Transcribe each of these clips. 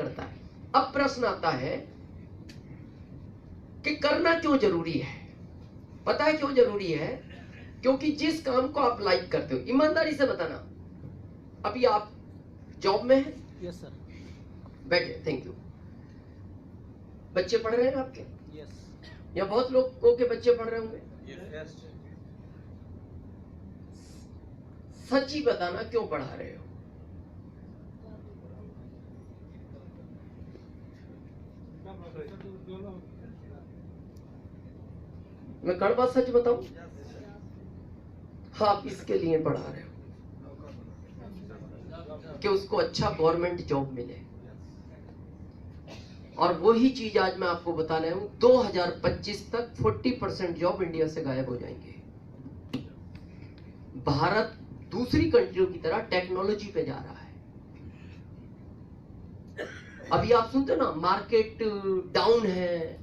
करता है। अब प्रश्न आता है कि करना क्यों जरूरी है। पता है क्यों जरूरी है? क्योंकि जिस काम को आप लाइक करते हो, ईमानदारी से बताना, अभी आप जॉब में हैं? Yes sir. बैठे, थैंक यू। बच्चे पढ़ रहे हैं आपके? यस। या बहुत लोगों के बच्चे पढ़ रहे होंगे? यस। सच ही बताना, क्यों पढ़ा रहे हो? मैं कड़वा सच बताऊं? हाँ, आप इसके लिए पढ़ा रहे हो कि उसको अच्छा गवर्नमेंट जॉब मिले। और वही चीज आज मैं आपको बता रहा हूं, 2025 तक 40% जॉब इंडिया से गायब हो जाएंगे। भारत दूसरी कंट्रियों की तरह टेक्नोलॉजी पे जा रहा है। अभी आप सुनते हो ना, मार्केट डाउन है,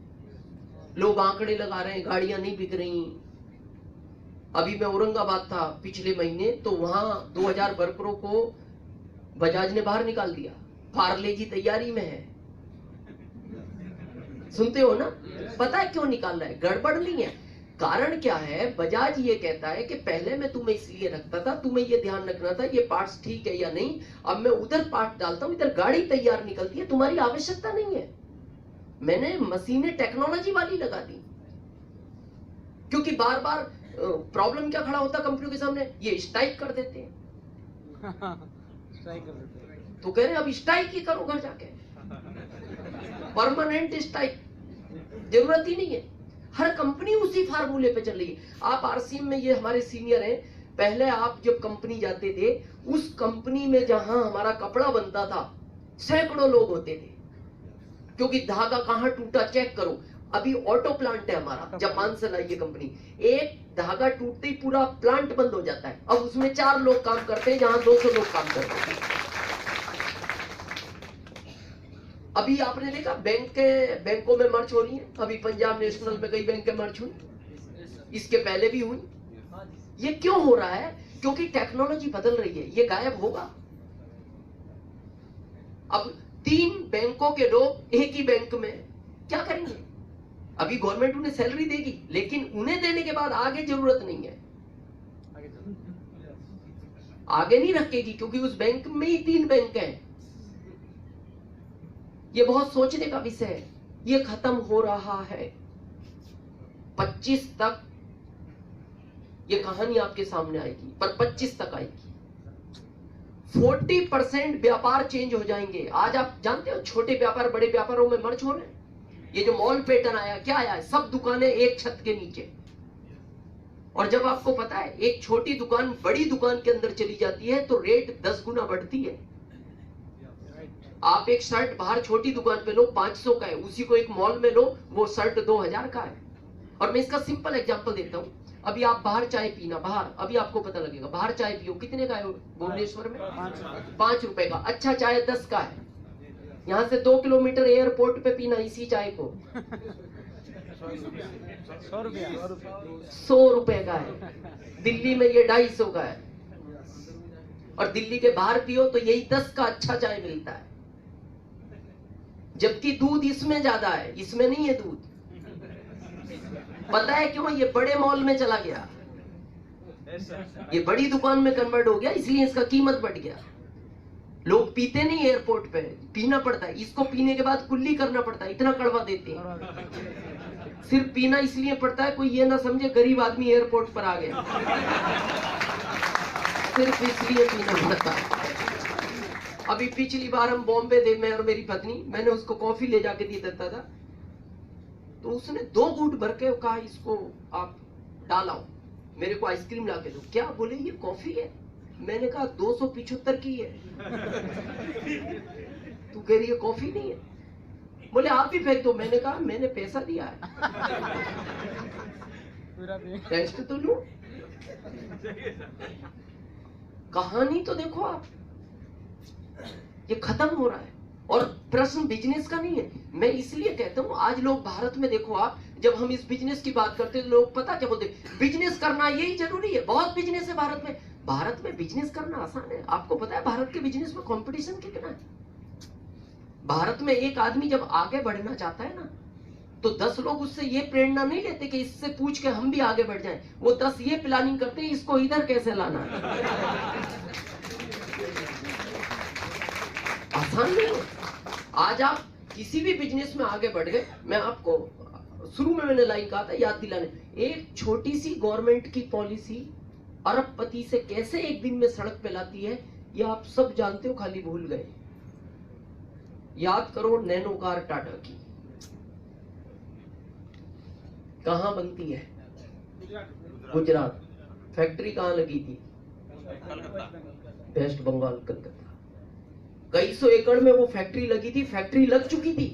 लोग आंकड़े लगा रहे हैं, गाड़ियां नहीं बिक रही। अभी मैं औरंगाबाद था पिछले महीने, तो वहां 2000 वर्करों को बजाज ने बाहर निकाल दिया। पार्ले जी तैयारी में है, सुनते हो ना? पता है क्यों निकाल रहा है? गड़बड़ नहीं है। कारण क्या है? बजाज ये कहता है कि पहले मैं तुम्हें इसलिए रखता था, तुम्हें ये ध्यान रखना था ये पार्ट्स ठीक है या नहीं, अब मैं उधर पार्ट डालता हूं, इधर गाड़ी तैयार निकलती है, तुम्हारी आवश्यकता नहीं है। मैंने मशीनें टेक्नोलॉजी वाली लगा दी। क्योंकि बार बार प्रॉब्लम क्या खड़ा होता कंपनियों के सामने? ये स्ट्राइक कर देते हैं। स्ट्राइक कर देते हैं। तो कह रहे हैं अब स्ट्राइक ही करो घर जाके, परमानेंट स्ट्राइक जरूरत ही नहीं है। हर कंपनी उसी फार्मूले पे चल रही है। आप आरसीएम में, ये हमारे सीनियर हैं, पहले आप जब कंपनी जाते थे, उस कंपनी में जहां हमारा कपड़ा बनता था, सैकड़ों लोग होते थे, क्योंकि धागा कहां टूटा चेक करो। अभी ऑटो प्लांट है हमारा, जापान से लाई ये कंपनी, एक धागा टूटते ही पूरा प्लांट बंद हो जाता है। अब उसमें 4 लोग काम करते हैं जहां 200 लोग काम करते हैं। अभी आपने देखा बैंकों में मर्ज हो रही है। अभी पंजाब नेशनल में कई बैंकें मर्ज हुई, इसके पहले भी हुई। ये क्यों हो रहा है? क्योंकि टेक्नोलॉजी बदल रही है, ये गायब होगा। अब 3 बैंकों के लोग एक ही बैंक में क्या करेंगे? अभी गवर्नमेंट उन्हें सैलरी देगी, लेकिन उन्हें देने के बाद आगे जरूरत नहीं है, आगे नहीं रखेगी, क्योंकि उस बैंक में ही 3 बैंक हैं। ये बहुत सोचने का विषय है। ये खत्म हो रहा है। 25 तक ये कहानी आपके सामने आएगी, पर 25 तक आएगी। 40% व्यापार चेंज हो जाएंगे। आज आप जानते हो छोटे व्यापार बड़े व्यापारों में मर्ज हो रहे हैं। ये जो मॉल पैटर्न आया, क्या आया? सब दुकानें एक छत के नीचे। और जब आपको पता है एक छोटी दुकान बड़ी दुकान के अंदर चली जाती है तो रेट 10 गुना बढ़ती है। आप एक शर्ट बाहर छोटी दुकान पे लो 500 का है, उसी को एक मॉल में लो वो शर्ट 2000 का है। और मैं इसका सिंपल एग्जांपल देता हूं। अभी आप बाहर चाय पीना, बाहर अभी आपको पता लगेगा, बाहर चाय पियो, कितने का है भुवनेश्वर में? 5 रुपए का। अच्छा चाय 10 का है। यहां से 2 किलोमीटर एयरपोर्ट पे पीना इसी चाय को 100 रुपए का है। दिल्ली में ये 250 का है। और दिल्ली के बाहर पियो तो यही 10 का अच्छा चाय मिलता है। जबकि दूध इसमें ज्यादा है, इसमें नहीं है दूध। पता है क्यों? ये बड़े मॉल में चला गया, ये बड़ी दुकान में कन्वर्ट हो गया, इसलिए इसका कीमत बढ़ गया। लोग पीते नहीं एयरपोर्ट पे, पीना पड़ता है। इसको पीने के बाद कुल्ली करना पड़ता है, इतना कड़वा देते हैं। सिर्फ पीना इसलिए पड़ता है, कोई ये ना समझे गरीब आदमी एयरपोर्ट पर आ गया, सिर्फ इसलिए पीना पड़ता है। अभी पिछली बार हम बॉम्बे थे, मैं और मेरी पत्नी, मैंने उसको कॉफी ले जाके दे देता था, तो उसने 2 घूंट भर के कहा इसको आप डालाओ, मेरे को आइसक्रीम ला के दो। क्या? बोले ये कॉफी है। मैंने कहा 275 की है। तू कह रही है कॉफी नहीं है? बोले आप ही फेंक दो। मैंने कहा मैंने पैसा दिया है, टेस्ट तो लो। कहानी तो देखो आप, ये खत्म हो रहा है। और प्रश्न बिजनेस का नहीं है। मैं इसलिए कहता हूं आज लोग भारत में देखो आप, जब हम इस बिजनेस की बात करते हैं तो लोग पता क्या बोलते, बिजनेस करना यही जरूरी है, बहुत बिजनेस है भारत में। भारत में बिजनेस करना आसान है। आपको पता है भारत के बिजनेस में कंपटीशन कितना है? भारत में एक आदमी जब आगे बढ़ना चाहता है ना, तो 10 लोग उससे ये प्रेरणा नहीं लेते कि इससे पूछ के हम भी आगे बढ़ जाएं। वो 10 ये प्लानिंग करते हैं इसको इधर कैसे लाना है। आसान नहीं है। आज आप किसी भी बिजनेस में आगे बढ़ गए, मैं आपको शुरू में मैंने लाइन कहा था याद दिलाने, एक छोटी सी गवर्नमेंट की पॉलिसी अरबपति से कैसे एक दिन में सड़क पे लाती है, ये आप सब जानते हो, खाली भूल गए। याद करो नैनो कार टाटा की कहां बनती है? गुजरात। फैक्ट्री कहां लगी थी? वेस्ट बंगाल, कलकत्ता। कई सौ एकड़ में वो फैक्ट्री लगी थी, फैक्ट्री लग चुकी थी,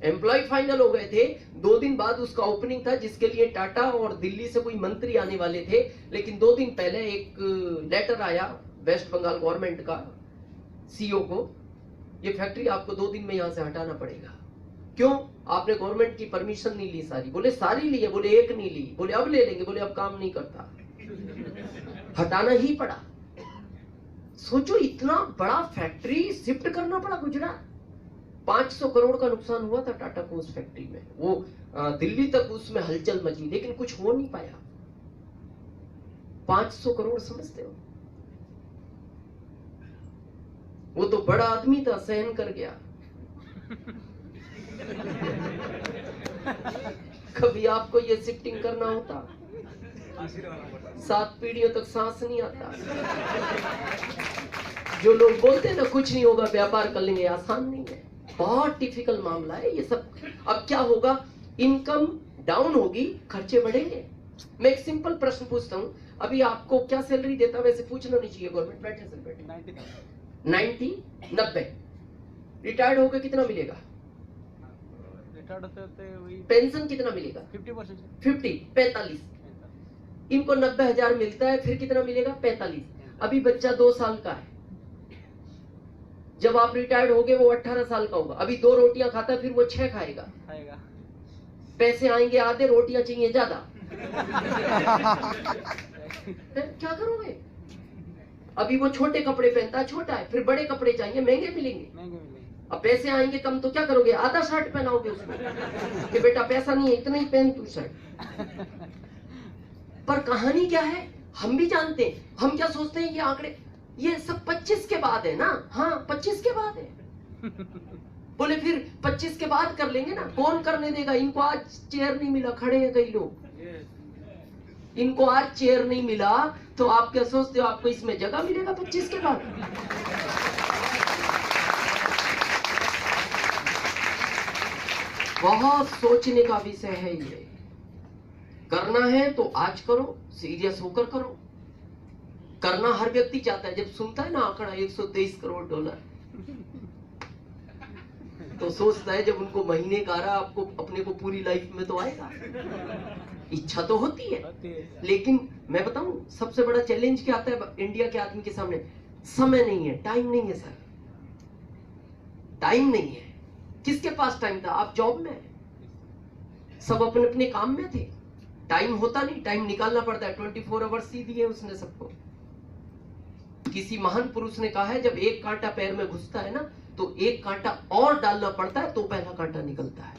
एम्प्लॉय फाइनल हो गए थे। 2 दिन बाद उसका ओपनिंग था, जिसके लिए टाटा और दिल्ली से कोई मंत्री आने वाले थे, लेकिन 2 दिन पहले एक लेटर आया वेस्ट बंगाल गवर्नमेंट का सीईओ को, ये फैक्ट्री आपको 2 दिन में यहां से हटाना पड़ेगा। क्यों? आपने गवर्नमेंट की परमिशन नहीं ली सारी। बोले सारी ली है, बोले एक नहीं ली। बोले अब ले लेंगे, बोले अब काम नहीं करता, हटाना ही पड़ा। सोचो इतना बड़ा फैक्ट्री शिफ्ट करना पड़ा गुजरात। 500 करोड़ का नुकसान हुआ था टाटा को उस फैक्ट्री में। वो दिल्ली तक उसमें हलचल मची, लेकिन कुछ हो नहीं पाया। 500 करोड़ समझते हो? वो तो बड़ा आदमी था, सहन कर गया। कभी आपको ये शिफ्टिंग करना होता, 7 पीढ़ियों तक सांस नहीं आता। जो लोग बोलते हैं ना कुछ नहीं होगा, व्यापार कर लेंगे, आसान नहीं है, बहुत डिफिकल्ट मामला है ये सब। अब क्या होगा? इनकम डाउन होगी, खर्चे बढ़ेंगे। मैं एक सिंपल प्रश्न पूछता हूँ, अभी आपको क्या सैलरी देता? वैसे पूछना नहीं चाहिए, गवर्नमेंट। बैठे सर बैठे। 90 रिटायर्ड होकर कितना मिलेगा? पेंशन कितना मिलेगा? 45। इनको 90,000 मिलता है, फिर कितना मिलेगा? 45। अभी बच्चा 2 साल का है, जब आप रिटायर्ड होगे वो 18 साल का होगा। अभी 2 रोटियां खाता है, फिर वो 6 खाएगा। पैसे आएंगे आधे, रोटियां चाहिए ज्यादा। क्या करोगे? अभी वो छोटे कपड़े पहनता है, छोटा है, फिर बड़े कपड़े चाहिए, महंगे मिलेंगे। अब पैसे आएंगे कम, तो क्या करोगे? आधा शर्ट पहनाओगे उसमें कि बेटा पैसा नहीं है, इतना ही पहन तू शर्ट। पर कहानी क्या है हम भी जानते हैं। हम क्या सोचते हैं, ये आंकड़े ये सब 25 के बाद है ना। हाँ 25 के बाद है। बोले फिर 25 के बाद कर लेंगे ना, कौन करने देगा? इनको आज चेयर नहीं मिला, खड़े हैं कई लोग, इनको आज चेयर नहीं मिला, तो आप क्या सोचते हो आपको इसमें जगह मिलेगा 25 के बाद? बहुत सोचने का विषय है ये। करना है तो आज करो, सीरियस होकर करो। करना हर व्यक्ति चाहता है। जब सुनता है ना आंकड़ा 123 करोड़ डॉलर, तो सोचता है जब उनको महीने का आ रहा, आपको अपने को पूरी लाइफ में तो आएगा। इच्छा तो होती है, लेकिन मैं बताऊं सबसे बड़ा चैलेंज क्या आता है इंडिया के आदमी के सामने? समय नहीं है, टाइम नहीं है सर, टाइम नहीं है। किसके पास टाइम था? आप जॉब में, सब अपने अपने काम में थे, टाइम होता नहीं, टाइम निकालना पड़ता है। 24 आवर्स सी दिए उसने सबको। किसी महान पुरुष ने कहा है, जब एक कांटा पैर में घुसता है ना, तो एक कांटा और डालना पड़ता है तो पहला कांटा निकलता है।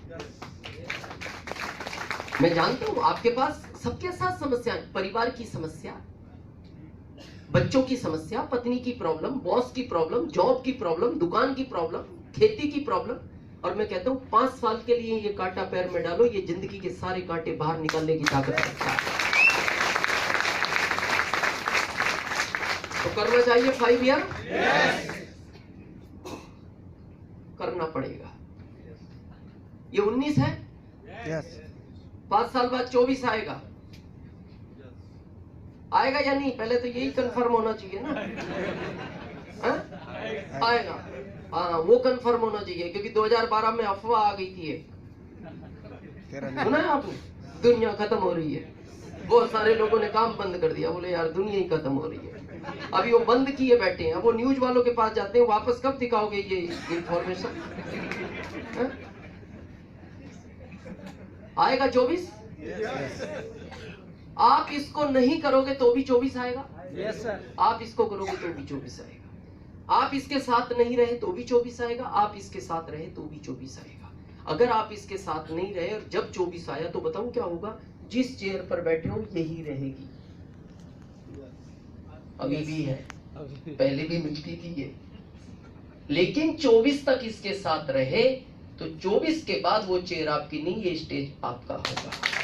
मैं जानता हूं आपके पास सबके साथ समस्या, परिवार की समस्या, बच्चों की समस्या, पत्नी की प्रॉब्लम, बॉस की प्रॉब्लम, जॉब की प्रॉब्लम, दुकान की प्रॉब्लम, खेती की प्रॉब्लम। और मैं कहता हूं 5 साल के लिए ये कांटा पैर में डालो, ये जिंदगी के सारे कांटे बाहर निकालने की ताकत रखता है। तो करना चाहिए 5 ईयर, करना पड़ेगा। ये 19 है, 5 साल बाद 24 आएगा। आएगा या नहीं? पहले तो यही कंफर्म होना चाहिए ना। आएगा, हाँ वो कंफर्म होना चाहिए, क्योंकि 2012 में अफवाह आ गई थी एक, सुना है आपने? दुनिया खत्म हो रही है। बहुत सारे लोगों ने काम बंद कर दिया, बोले यार दुनिया ही खत्म हो रही है। अभी वो बंद किए बैठे हैं, अब वो न्यूज वालों के पास जाते हैं, वापस कब दिखाओगे ये इंफॉर्मेशन? आएगा 24। आप इसको नहीं करोगे तो भी 24 आएगा। Yes sir. आप इसको करोगे तो भी 24 आएगा। आप इसके साथ नहीं रहे तो भी 24 आएगा, आप इसके साथ रहे तो भी 24 आएगा। अगर आप इसके साथ नहीं रहे और जब 24 आया तो बताऊं क्या होगा? जिस चेयर पर बैठे हो यही रहेगी। अभी भी है, पहले भी मिलती थी ये, लेकिन 24 तक इसके साथ रहे तो 24 के बाद वो चेयर आपकी नहीं, ये स्टेज आपका होगा।